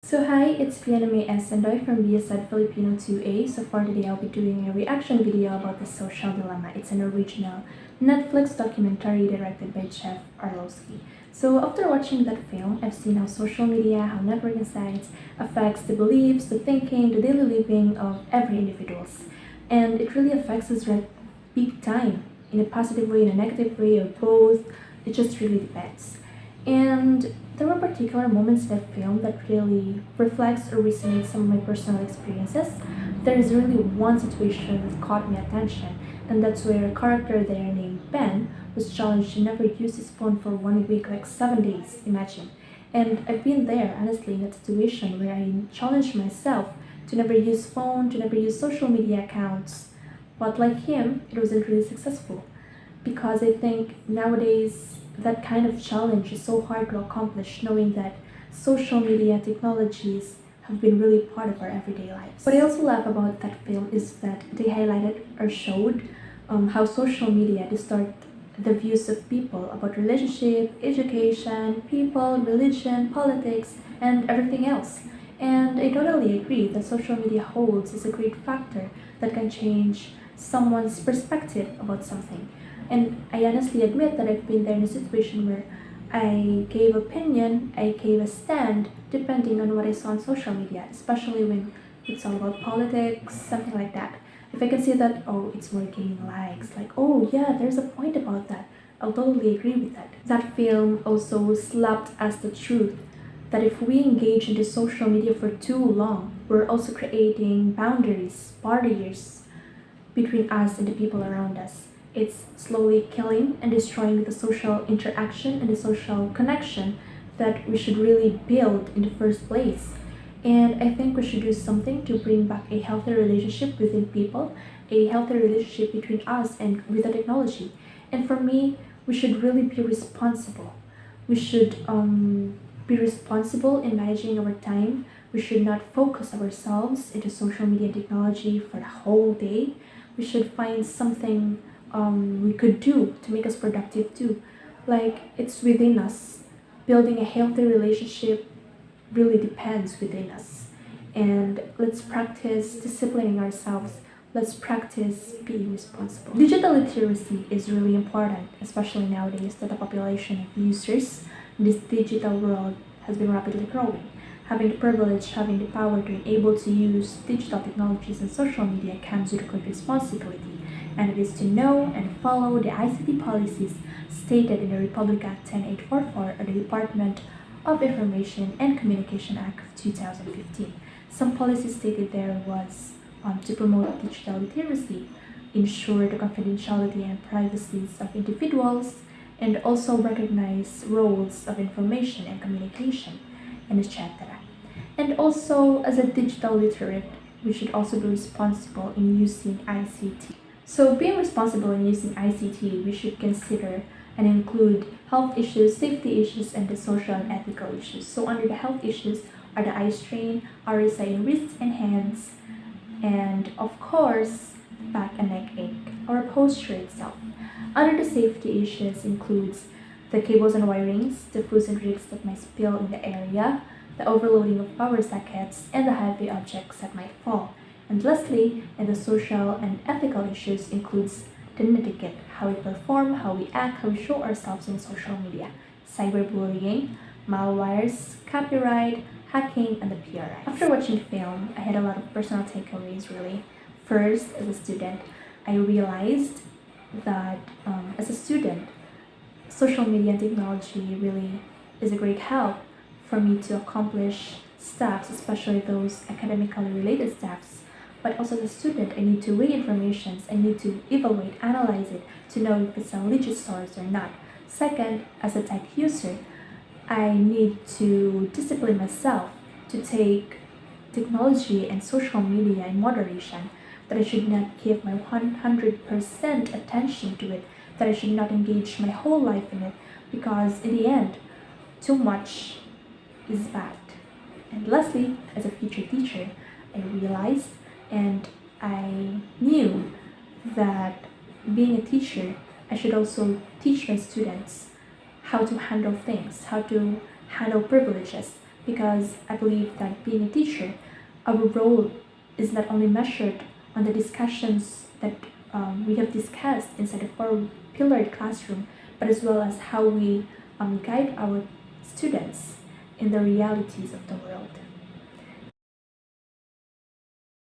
So hi, it's Pianame S. Sandoy from BSED Filipino 2A. So for today, I'll be doing a reaction video about The Social Dilemma. It's an original Netflix documentary directed by Jeff Arlovsky. So after watching that film, I've seen how social media, how networking sites affects the beliefs, the thinking, the daily living of every individuals. And it really affects us right big time, in a positive way, in a negative way, or both. It just really depends. And there were particular moments in that film that really reflects or resonates some of my personal experiences. There is really one situation that caught my attention, and that's where a character there named Ben was challenged to never use his phone for 1 week, like 7 days, imagine. And I've been there, honestly, in that situation where I challenged myself to never use phone, to never use social media accounts. But like him, it wasn't really successful because I think nowadays that kind of challenge is so hard to accomplish, knowing that social media technologies have been really part of our everyday lives. What I also love about that film is that they highlighted or showed how social media distort the views of people about relationship, education, people, religion, politics, and everything else. And I totally agree that social media holds is a great factor that can change someone's perspective about something. And I honestly admit that I've been there in a situation where I gave opinion, I gave a stand, depending on what I saw on social media, especially when it's all about politics, something like that. If I can see that, oh, it's more gaining likes, like, oh yeah, there's a point about that, I'll totally agree with that. That film also slapped us the truth that if we engage into social media for too long, we're also creating boundaries, barriers between us and the people around us. It's slowly killing and destroying the social interaction and the social connection that we should really build in the first place. And I think we should do something to bring back a healthy relationship within people, a healthy relationship between us and with the technology. And for me, we should really be responsible. We should be responsible in managing our time. We should not focus ourselves into social media technology for the whole day. We should find something we could do to make us productive too. Like, it's within us. Building a healthy relationship really depends within us. And let's practice disciplining ourselves. Let's practice being responsible. Digital literacy is really important, especially nowadays that the population of users in this digital world has been rapidly growing. Having the privilege, having the power to be able to use digital technologies and social media comes with a great responsibility, and it is to know and follow the ICT policies stated in the Republic Act 10844 or the Department of Information and Communication Act of 2015. Some policies stated there was to promote digital literacy, ensure the confidentiality and privacies of individuals, and also recognize roles of information and communication, and etc. And also, as a digital literate, we should also be responsible in using ICT. So being responsible in using ICT, we should consider and include health issues, safety issues, and the social and ethical issues. So under the health issues are the eye strain, RSI in wrists and hands, and of course, back and neck ache, or posture itself. Under the safety issues includes the cables and wirings, the foods and drinks that might spill in the area, the overloading of power sockets, and the heavy objects that might fall. And lastly, in the social and ethical issues includes the etiquette, how we perform, how we act, how we show ourselves in social media, cyberbullying, malwares, copyright, hacking, and the PRI. After watching the film, I had a lot of personal takeaways really. First, as a student, I realized that as a student, social media and technology really is a great help for me to accomplish stuff, especially those academically related stuffs. But also as a student, I need to weigh information, I need to evaluate, analyze it to know if it's a legit source or not. Second, as a tech user, I need to discipline myself to take technology and social media in moderation, that I should not give my 100% attention to it, that I should not engage my whole life in it, because in the end, too much is bad. And lastly, as a future teacher, I realized and I knew that being a teacher, I should also teach my students how to handle things, how to handle privileges, because I believe that being a teacher, our role is not only measured on the discussions that we have discussed inside the four-pillared classroom, but as well as how we guide our students in the realities of the world.